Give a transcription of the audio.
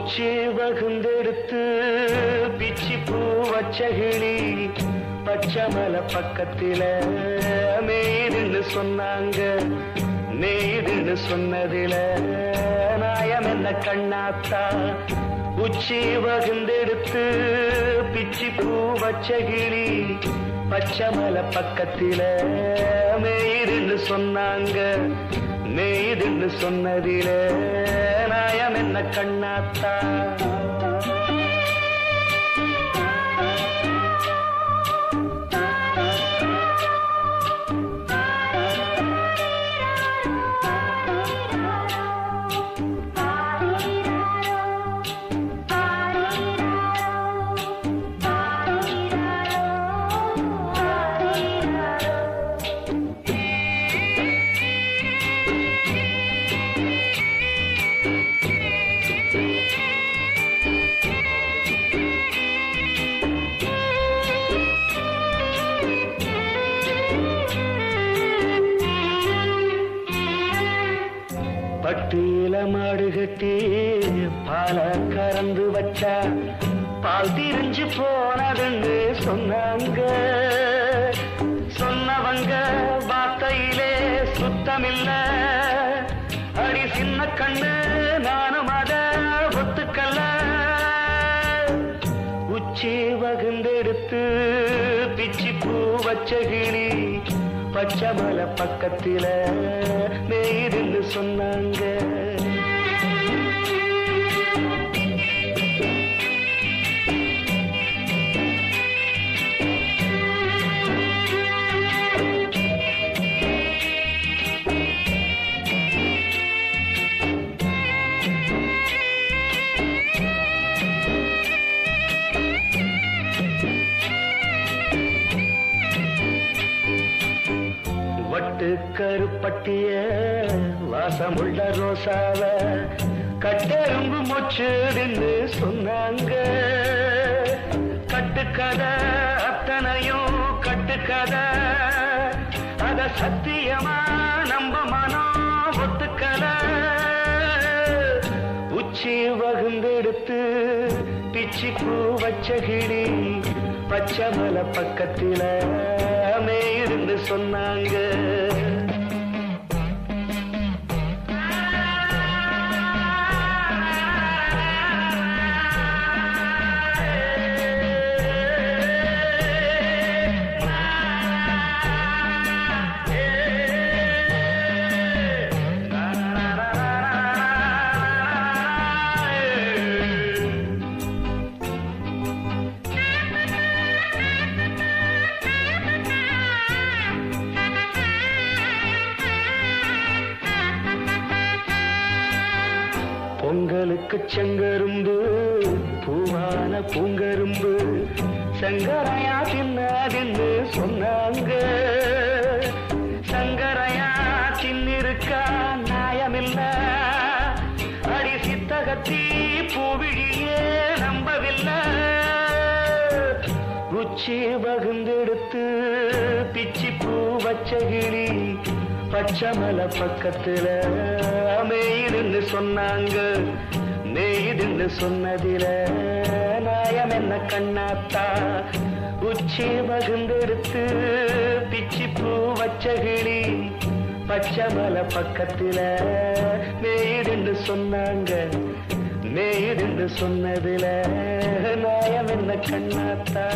உச்சி வகுந்தெடுத்து பிச்சி பூ வச்சகிளி பச்சமல பக்கத்தில மேய்துன்னு சொன்னாங்க. மேய்துன்னு சொன்னதில நாயம் என்ன கண்ணாத்தா. உச்சி வகுந்தெடுத்து பிச்சி பூ வச்சகிளி பச்சமல பக்கத்தில மேய்துன்னு சொன்னாங்க. மேய்துன்னு சொன்னதில நாயம் என்ன கண்ணாத்தா. பட்டியில மாடு கட்டி பால கறந்து வச்சா பால் திரிஞ்சு போனதுன்னு சொன்னாங்க. சொன்னவங்க வார்த்தையிலே சுத்தமில்ல. அடி சின்ன கண்ணு நானும் அத ஒத்துக்கல்ல. உச்சி வகுந்தெடுத்து பிச்சி பூ வச்சகிளி பச்சமல பக்கத்தில மேய்துன்னு சொன்னாங்க. வட்டு கருப்பட்டிய வாசமுள்ள ரோசாவ கட்டெரும்பு மொச்சுதுன்னு சொன்னாங்க. கட்டுக்கதை அத்தனையும் கட்டுக்கதை. அத சத்தியமா நம்ப மனம் ஒத்துக்கல. உச்சி வகுந்தெடுத்து பிச்சி பூ வச்சகிளி பச்சமல பக்கத்தில மேய்துன்னு சொன்னாங்க. பொங்கலுக்கு செங்கரும்பு பூவான பூங்கரும்பு சங்கரையா தின்னாதுன்னு சொன்னாங்க. சங்கரையா தின்னிருக்கா நியாயமில்ல. அடி சித்தகத்தி பூவிழியே நம்பவில்லை. உச்சி வகுந்தெடுத்து பிச்சி பூ வச்சகிளி பச்சமல பக்கத்தில மேய்துன்னு சொன்னாங்க. மேய்துன்னு சொன்னதில நாயம் என்ன கண்ணாத்தா. உச்சி வகுந்தெடுத்து பிச்சி பூ வச்சகிளி பச்சமல பக்கத்தில மேய்துன்னு சொன்னாங்க. மேய்துன்னு சொன்னதில நாயம் என்ன கண்ணாத்தா.